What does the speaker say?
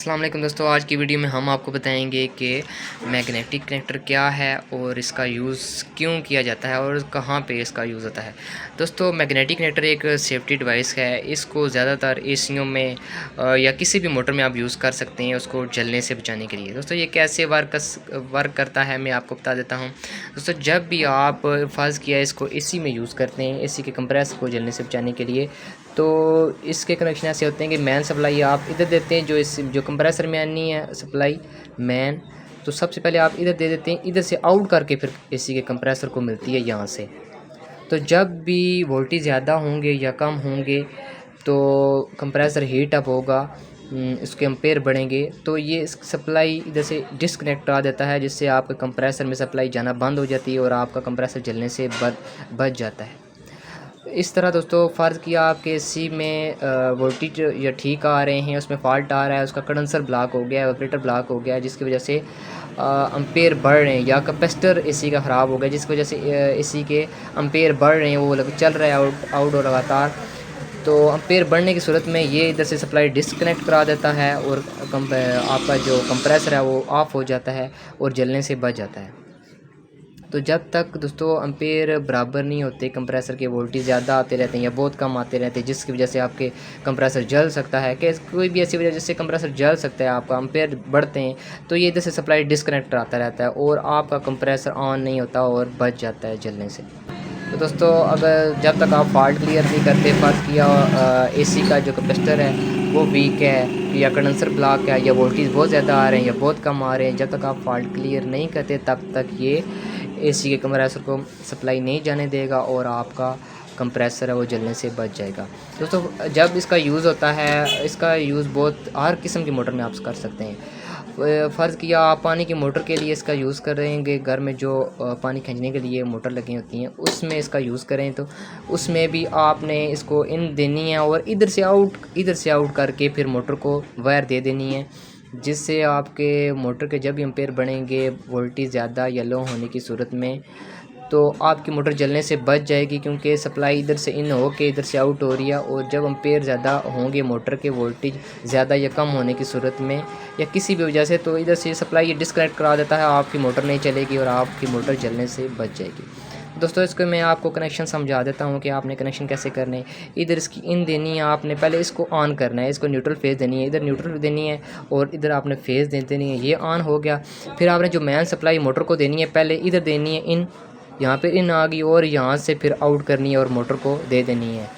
अस्सलाम वालेकुम दोस्तों, आज की वीडियो में हम आपको बताएंगे कि मैग्नेटिक कनेक्टर क्या है और इसका यूज़ क्यों किया जाता है और कहाँ पे इसका यूज़ होता है। दोस्तों, मैग्नेटिक कनेक्टर एक सेफ्टी डिवाइस है। इसको ज़्यादातर एसीओं में या किसी भी मोटर में आप यूज़ कर सकते हैं उसको जलने से बचाने के लिए। दोस्तों, ये कैसे वर्क करता है मैं आपको बता देता हूँ। दोस्तों, जब भी आप फ़र्ज़ किया इसको एसी में यूज़ करते हैं, एसी के कंप्रेसर को जलने से बचाने के लिए, तो इसके कनेक्शन ऐसे होते हैं कि मेन सप्लाई आप इधर देते हैं, जो कंप्रेसर में आनी है सप्लाई मेन, तो सबसे पहले आप इधर दे देते हैं, इधर से आउट करके फिर एसी के कंप्रेसर को मिलती है यहाँ से। तो जब भी वोल्टेज ज़्यादा होंगे या कम होंगे तो कंप्रेसर हीट अप होगा, इसके एम्पेयर बढ़ेंगे, तो ये सप्लाई इधर से डिस्कनेक्ट आ देता है, जिससे आपके कंप्रेसर में सप्लाई जाना बंद हो जाती है और आपका कंप्रेसर जलने से बच जाता है। इस तरह दोस्तों, फ़र्ज़ किया आपके एसी में वोल्टेज या ठीक आ रहे हैं, उसमें फ़ॉल्ट आ रहा है, उसका कंडेंसर ब्लॉक हो गया है, ऑपरेटर ब्लॉक हो गया है, जिसकी वजह से एम्पेयर बढ़ रहे हैं, या कैपेसिटर एसी का ख़राब हो गया जिसकी वजह से एसी के एम्पेयर बढ़ रहे हैं, वो चल रहा है आउट और लगातार। तो एम्पेयर बढ़ने की सूरत में ये इधर से सप्लाई डिस्कनेक्ट करा देता है और आपका जो कंप्रेसर है वो ऑफ़ हो जाता है और जलने से बच जाता है। तो जब तक दोस्तों एम्पेयर बराबर नहीं होते, कंप्रेसर के वोल्टेज ज़्यादा आते रहते हैं या बहुत कम आते रहते हैं, जिसकी वजह से आपके कंप्रेसर जल सकता है, कि कोई भी ऐसी वजह जिससे कंप्रेसर जल सकता है, आपका एम्पेयर बढ़ते हैं, तो ये इधर से सप्लाई डिस्कनेक्ट आता रहता है और आपका कंप्रेसर ऑन नहीं होता और बच जाता है जलने से। तो दोस्तों, अगर जब तक आप फॉल्ट क्लियर नहीं करते, फ़र्ज़ किया एसी का जो कैपेसिटर है वो वीक है या कंडेंसर ब्लॉक है या वोल्टेज बहुत ज़्यादा आ रहे हैं या बहुत कम आ रहे हैं, जब तक आप फॉल्ट क्लियर नहीं करते तब तक ये एसी के कंप्रेसर को सप्लाई नहीं जाने देगा और आपका कंप्रेसर है वो जलने से बच जाएगा। दोस्तों, जब इसका यूज़ होता है, इसका यूज़ बहुत हर किस्म की मोटर में आप कर सकते हैं। फ़र्ज़ किया आप पानी की मोटर के लिए इसका यूज़ कर रहे हैं, घर में जो पानी खींचने के लिए मोटर लगी होती हैं उसमें इसका यूज़ करें, तो उसमें भी आपने इसको इन देनी है और इधर से आउट करके फिर मोटर को वायर दे देनी है, जिससे आपके मोटर के जब एम्पेयर बढ़ेंगे वोल्टेज ज़्यादा या लो होने की सूरत में, तो आपकी मोटर जलने से बच जाएगी, क्योंकि सप्लाई इधर से इन हो के इधर से आउट हो रही है। और जब एम्पेयर ज़्यादा होंगे मोटर के वोल्टेज ज़्यादा या कम होने की सूरत में या किसी भी वजह से, तो इधर से सप्लाई डिस्कनेक्ट करा देता है, आपकी मोटर नहीं चलेगी और आपकी मोटर जलने से बच जाएगी। दोस्तों, इसको मैं आपको कनेक्शन समझा देता हूँ कि आपने कनेक्शन कैसे करने हैं। इधर इसकी इन देनी है, आपने पहले इसको ऑन करना है, इसको न्यूट्रल फेज़ देनी है, इधर न्यूट्रल देनी है और इधर आपने फेज़ देनी है, ये ऑन हो गया। फिर आपने जो मेन सप्लाई मोटर को देनी है, पहले इधर देनी है इन, यहाँ पे इन आ गई और यहाँ से फिर आउट करनी है और मोटर को दे देनी है।